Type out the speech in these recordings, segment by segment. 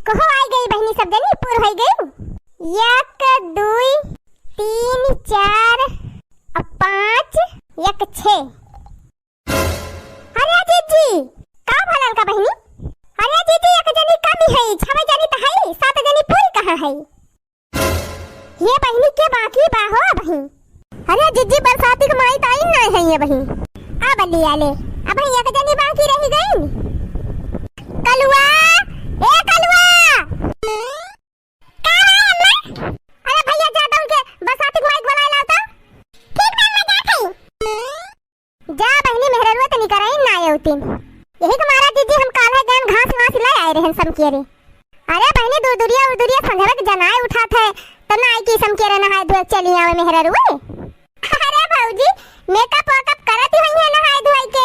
कहो आई गई बहनी सब जनी पूर हो गई। 1 2 3 4 और 5 1 6। अरे जीजी का भलन का बहनी? अरे जीजी एक जनी कमी है, 6 जनी तो है, 7 जनी पूरी कहां है? ये बहनी के बाकी बा हो बहनी। अरे जीजी बरसाती के माई ताई नहीं है ये बहनी। आ बलिया ले अब एक जनी बाकी रह गई। कलुआ ए कलुआ का है अम्मा? अरे भैया जाता हूं के बरसाती के माई बुला लाता। ठीक है मैं जात हूं। जा बहनी मेहररुआ तनी कराई ना आयोती। यही तुम्हारा जीजी हम काल है गन घास वास ले आए रहन समकेरे। अरे बहनी दूर दूरिया संघरक जनाए उठात है तना आई की समकेरे नहाए धोए चली आवे मेहररुआ। अरे भौजी मेकअप वकअप करत ही है नहाए धोए के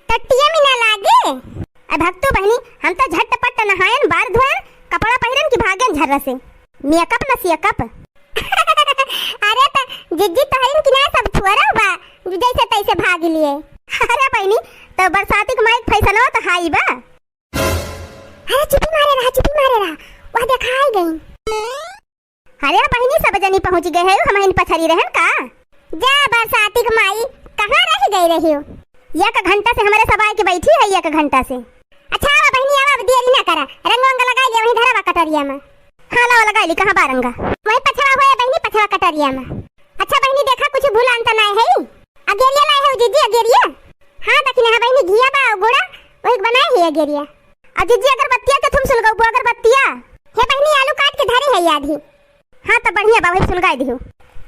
टट्टिया में ना लागे। अब भक्तू बहनी हम तो झटपट नहायन बार धोयन कपड़ा पहिरन की भागन झर्रा से मेकअप न सियकअप। अरे त जिज्जी तहरीन की ना सब छुरा बा जैसे तैसे भाग लिए। अरे बहनी तो बरसाती के माइक फैसनवा तो हाई बा। अरे चुपी मारे रहा वह दिखाई गई। अरे बहनी सब जनी पहुंच गए है हम इन पछरी रहन का। जा बरसाती के माई कहां रह गई रही हो? 1 घंटा से हमारे सबाई के बैठी है 1 घंटा से। अच्छा आवा बहनी आवा देरी ना करा रंग वंग लगा ले वहीं धरावा कटरिया में। हां लावा लगा ली कहां बारंगा वहीं पछवा होए बहनी पछवा कटरिया में। अच्छा बहनी देखा कुछ भूल अंत ना है? अगेरिया लाए हो जीजी अगेरिया? हां दखिना बहनी घिया बा गोड़ा वही बनाए है अगेरिया। आ जीजी अगरबत्तियां के तुम सुलगाओ अगरबत्तियां हे बहनी आलू काट के धरे है आधी। हां तो बढ़िया बा वही सुलगाई दियो।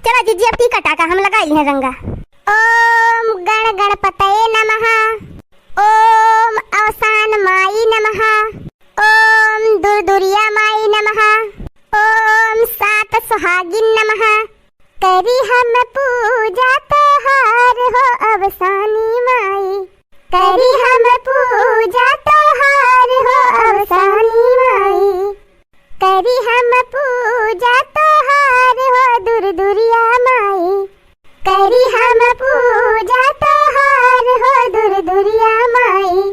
चला जीजी अब टीका टाका हम लगाई है रंगा। ओम गण गणपतये नमः। ओम अवसान माई नमः। ओम दुर्दुरिया माई नमः। ओम सात सुहागिन नमः। करी हम पूजा तोहार हो अवसानी माई। करी हम पूजा तोहार हो अवसानी माई। करी हम पूजा तोहार हो दुर्दुरिया माई। करी हम पूजा तोहार हो दुर्दुरिया माई।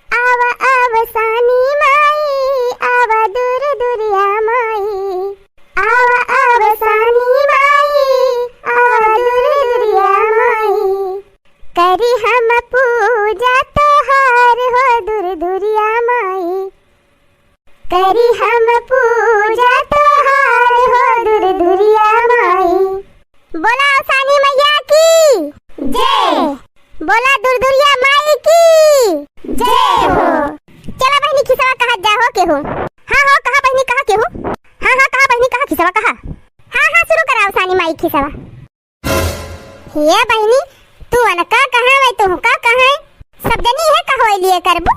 आवा अवसानी माई आवा दुर्दुरिया माई। आवा अवसानी माई आवा दुर्दुरिया माई। करी हम पूजा तोहार हो दुर्दुरिया माई। करी हम पूजा तोहार हो दुर्दुरिया माई। बोला अवसानी मैया की जय। बोला दुर्दुरिया माई की जय हो। चला बहनी खिसवा कहा जा हो के हो? हां हो कहा बहनी कहा के हो? हां कहा बहनी कहा खिसवा कहा? हां शुरू करा अवसानी माई खिसवा। हे बहनी तू अनका कहां है तू का कहां है? सब जनी है कहो लिए करबो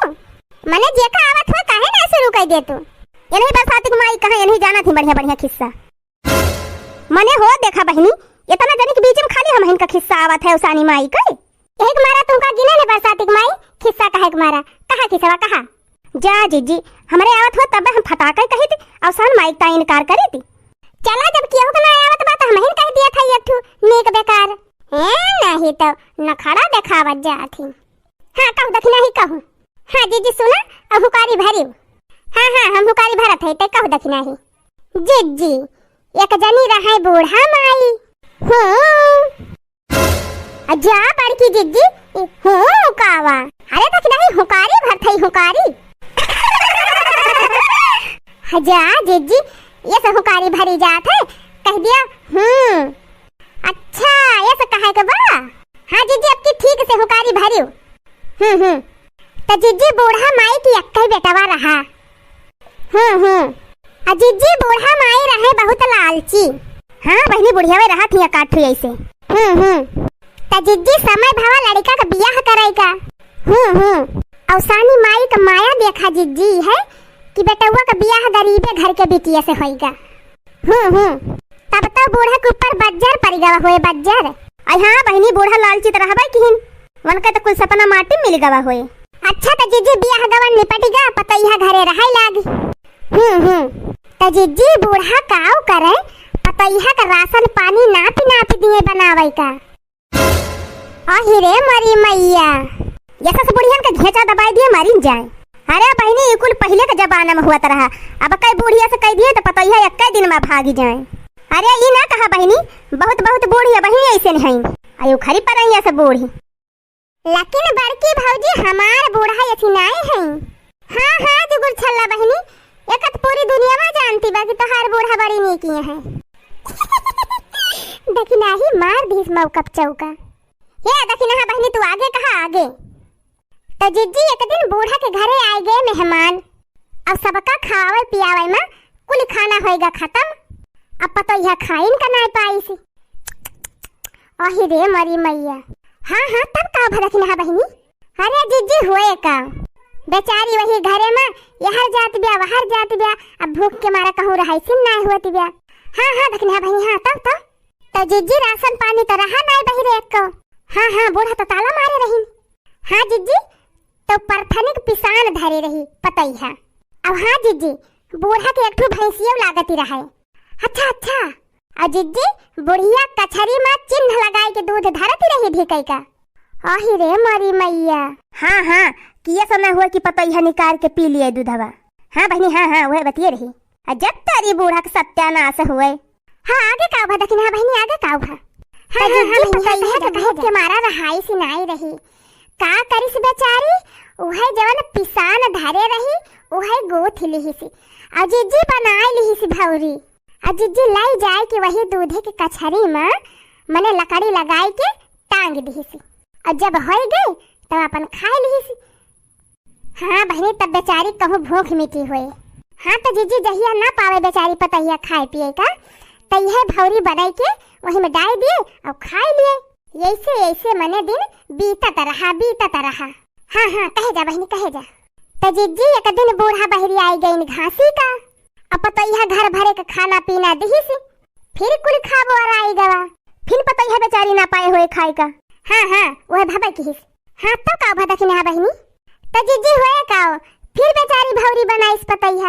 मने जे का आवत हो काहे ना शुरू कर दे तू। ये नहीं बरसाती माई कहां ये नहीं जाना थी बढ़िया खिस्सा मने हो देखा बहनी इतना जनी के बीच में खाली हम इनका खिस्सा आवत है उसानी माई का। यही मारा तुमका गिने ने बरसाती माई खिस्सा कहे मारा कहा खिस्सा कहा? जा जीजी हमरे आवत हो तब हम फटाके कही थी अवसान माई का इनकार करी थी। चला जब कियो के ना आवत बात हम हिन कह दिया था एक ठू नेक बेकार नहीं तो नखड़ा देखावत जाती। हां कहू दखिना ही कहू। हां जीजी सुना अब हुकारी भरियो। हां हम हुकारी भरत है ते कहू दखिना ही। जीजी एक जनी रहे बूढ़ा माई हो जा बड़की जिज्जी हो कावा। अरे तो नहीं हुकारी भरथई हुकारी। जा जिज्जी ये सब हुकारी भरी जात है कह दिया। अच्छा ये सब कहे के बा। हां जिज्जी अब की ठीक से हुकारी भरियो। तो जिज्जी बूढ़ा माई की अक्कई बेटवा रहा। जिज्जी बूढ़ा माई रहे बहुत लालची। हाँ बहनी बुढ़िया में रहा थी काठू ऐसे। त जिज्जी समय भावा लड़का का बियाह कराएगा। अवसानी माई का माया देखा जिज्जी है कि बेटवा का बियाह गरीबे घर के बिटिया से होएगा। तब तो बूढ़ा के ऊपर बज्जर पड़ गवा होए बज्जर। हाँ बहनी बूढ़ा लालची तो रहबा किहिन वन का तो कुल सपना माटी मिल गवा होए। अच्छा तो जिज्जी बियाह गवन निपटिगा पता यह घरे रहाई लागी। तो जिज्जी बूढ़ा काऊ करे पतैया का राशन पानी नापी दिए बनावे का। अहि रे मरी मैया ये सब बुढ़ियन का घेचा दबाई दिए मरी जाए। अरे बहनी ये कुल पहले के जमाना में हुआ रहा, अब कई बुढ़िया से कह दिए तो पता ही है एक दिन में भागी जाए। अरे ये ना कहा बहनी, बहुत बहुत बूढ़ी है बहनी, ऐसे नहीं आयु खरी पर आई सब बूढ़ी, लेकिन बड़की भौजी हमार बूढ़ा ऐसी नहीं है। हाँ हाँ जुगुर छल्ला बहनी, एक पूरी दुनिया में जानती बाकी तो हर बूढ़ा बड़ी नहीं किए हैं। देखी नाही मार दीस मौकप चौका। ये देखी ना बहनी तू आगे कहा आगे। तो जिज्जी एक दिन बूढ़ा के घरे आए गए मेहमान, अब सबका खावे पियावे में कुल खाना होएगा खत्म, अब पता यह खाइन का नहीं पाई सी। अहि रे मरी मैया। हाँ हाँ तब का भरत ना बहनी। अरे जिज्जी हुए का बेचारी वही घरे में यहर जात बिया वहर जात बिया, अब भूख के मारा कहूँ रहाई सिन नहीं होती बिया। हाँ हाँ देखना बहनी। हाँ तब तो जिज्जी राशन पानी तो रहा नहीं बही रे एक को। हाँ हाँ बूढ़ा तो ताला मारे रही। हाँ जिज्जी तो परथनिक पिसान धरे रही पता ही है। अब हाँ जिज्जी बूढ़ा के एक ठो भैंसिया लागती रहा। अच्छा अच्छा। और जिज्जी बुढ़िया कछरी में चिन्ह लगाए के दूध धरती रही ढीकई का। आही रे मारी मैया। हाँ हाँ किया समय हुआ कि पता ही निकाल के पी लिए दूधवा। हाँ बहनी हाँ हाँ वह बतिए रही। जब तारी बूढ़ा के सत्यानाश हुए। हाँ आगे का भा दखना बहनी आगे का भा। हाँ जिज्जी पता ही है भूख के मारा रहाई सी नहीं रही, का करिस बेचारी उहे जवन पिसान धरे रही उहे गोथ लिही सी। और जिज्जी बनाई लिही सी भौरी, और जिज्जी लाई जाए कि वही दूधे के कछरी में मने लकड़ी लगाई के टांग दी सी, और जब हो गई तब अपन खाई लिही सी। हाँ बहनी तब बेचारी कहूँ भूख मिटी हुए। हाँ तो जिज्जी जहिया ना पावे बेचारी पता ही खाए पिए का, तो यह भौरी बनाई के वही में डाल दिए और खाई लिए। ऐसे ऐसे मने दिन बीतत रहा। हाँ हाँ कहे जा बहनी कहे जा। तो जिज्जी एक दिन बूढ़ा बहरी आई गई घासी का, अब पता यह घर भरे का खाना पीना दही सी, फिर कुल खाबो और आई गवा, फिर पता यह बेचारी ना पाए हुए खाए का। हाँ हाँ वह भाबा की। हाँ तो का भा दखना बहनी। तो जिज्जी हुए का फिर बेचारी भौरी बनाइस पता यह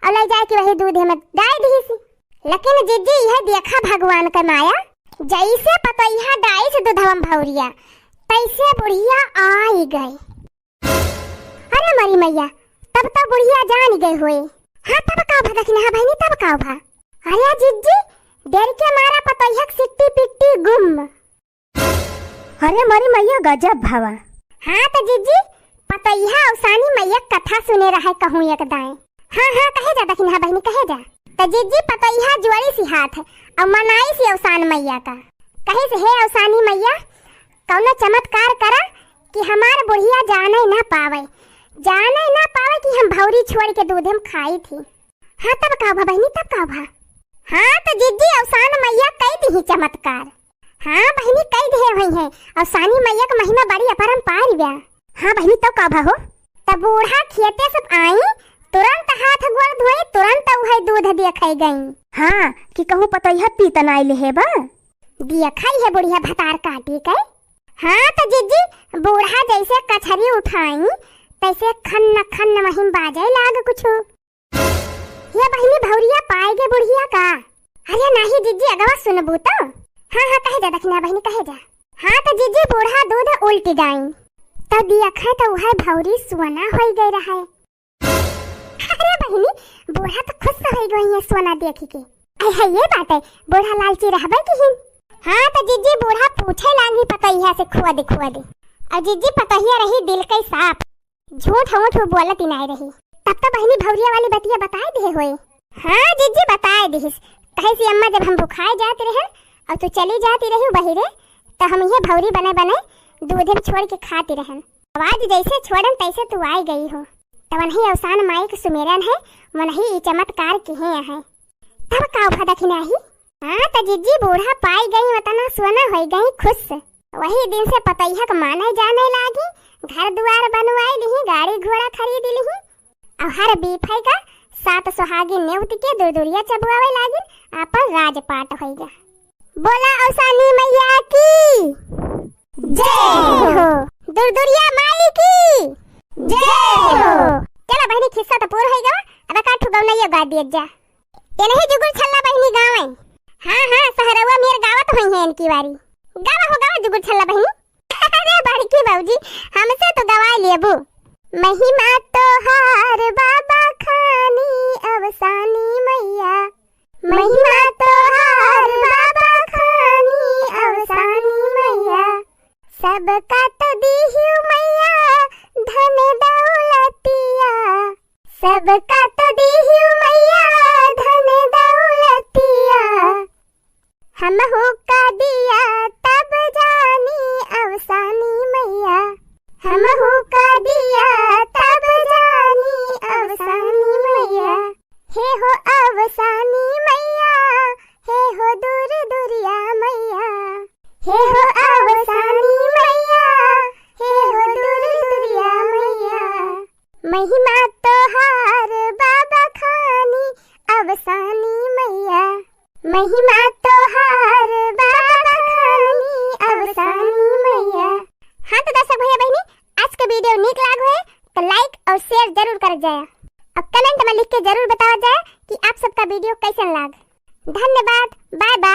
और ले जाए कि वही दूध में डाल दी सी। लेकिन जिज्जी यह देखा भगवान का माया, जैसे पता यह डाई से दूधवा भौरिया तैसे बुढ़िया आई गई। अरे मरी मैया तब तो बुढ़िया जान गए हुए। हाँ तब का भा दखना बहनी तब का भा। अरे जिज्जी डर के मारा पता यह सिट्टी पिट्टी गुम। अरे मरी मैया गजब भावा। हाँ तो जिज्जी पता यह अवसानी मैया कथा सुने रहा कहूँ एक दाएं। हाँ हाँ कहे जा दखना बहनी कहे जा। तो जिज्जी पता यह ज्वारी सी हाथ और मनाई सी अवसान मैया का, कहे से हे अवसानी मैया कौनो चमत्कार करा कि हमार बुढ़िया जाने ना पावे कि हम भौरी छोड़ के दूध हम खाई थी। हाँ तब का भा बहनी तब का भा। हाँ तो जिज्जी अवसान मैया कई दी चमत्कार। हाँ बहनी कई दे हुई है अवसानी मैया का महिमा बड़ी अपरंपार व्या। हाँ बहनी तब का भा हो। तब बूढ़ा खेते सब आई, तुरंत हाथ गोड़ धोए, तुरंत वही दूध दिया खाई गई। हाँ कि कहूँ पता यह पीतन आई ले है बा दिया खाई है बुढ़िया भतार काटी के। हाँ तो जिज्जी बूढ़ा जैसे कछरी उठाई तैसे खन्न महिम बाजे लाग कुछ। ये बहनी भौरिया पाए गे बुढ़िया का। अरे नहीं जिज्जी अगवा सुनबू तो। हाँ हाँ कहे जा दखना बहनी कहे जा। हाँ तो जिज्जी बूढ़ा दूध उल्टी गाई तो दिया खा तो वह भौरी सोना हो गई रहा है। अरे बहनी बूढ़ा तो खुश हो गई है सोना देखी के। अरे ये बात है बूढ़ा लालची रहबे की हिन। हाँ तो जिज्जी बूढ़ा पूछे लागी पता यह से खुआ दे और जिज्जी पता ही रही दिल के साफ, झूठ होठ बोलत ही नहीं रही। तब तो बहनी भौरिया वाली बतिया बताए दे हुए। हाँ जिज्जी बताए दिस कहे सी अम्मा जब हम बुखार जाते रहे और तू चली जाती रही बहिरे तो हम ये भौरी बने दूध में छोड़ के खाती रहन, आवाज जैसे छोड़न तैसे तू आई गई हो। तब नहीं अवसान माई के सुमेरन है मन ही चमत्कार की है। तब का भा दखना ही। हाँ तो जिज्जी बूढ़ा पाई गई वतना सोना हो गई खुश। वही दिन से पतैया का माने जाने लागी, घर दुआर बनवाई ली, गाड़ी घोड़ा खरीद ली और हर बीफाई का 7 सुहागी नेवत के दुरदुरिया चबुआवे लागी, आपन राजपाट होइगा। बोला अवसानी मैया की जय हो, दुरदुरिया माई की जय हो। चला बहनी खिस्सा तो पूरा होइगा, अब का ठुगौ नहीं गा दिए जा। ये नहीं जुगुल छल्ला बहनी गाँव है। हाँ हाँ सहरवा मेर गावत हुई है इनकी बारी। गावा हो गावा जुगुल छल्ला बहनी। अरे बड़की बाबूजी हमसे तो गवा लिए बू। महिमा तोहार बाबा खानी अवसानी मैया। महिमा तोहार बाबा खानी अवसानी मैया। सबका तो दीहु मैया धन दौलतिया। सबका तो दीहु मैया धन दौलतिया। हमहु का दिया तब जानी अवसानी मैया। हमहु का दिया तब जानी अवसानी मैया। हे हो अवसानी मैया, हे हो दूर दुरिया मैया। हे हो अवसानी मैया, हे हो दूर दुरिया मैया। महिमा तोहार बाबा खानी अवसानी मैया। महिमा तोहार बाबा खानी अवसानी मैया। हाँ तो दर्शक भैया बहनी, आज के वीडियो नीक लाग है तो लाइक और शेयर जरूर कर जाए। अब कमेंट में लिख के जरूर बताओ जाए कि आप सबका वीडियो कैसन लाग। धन्यवाद, बाय बाय।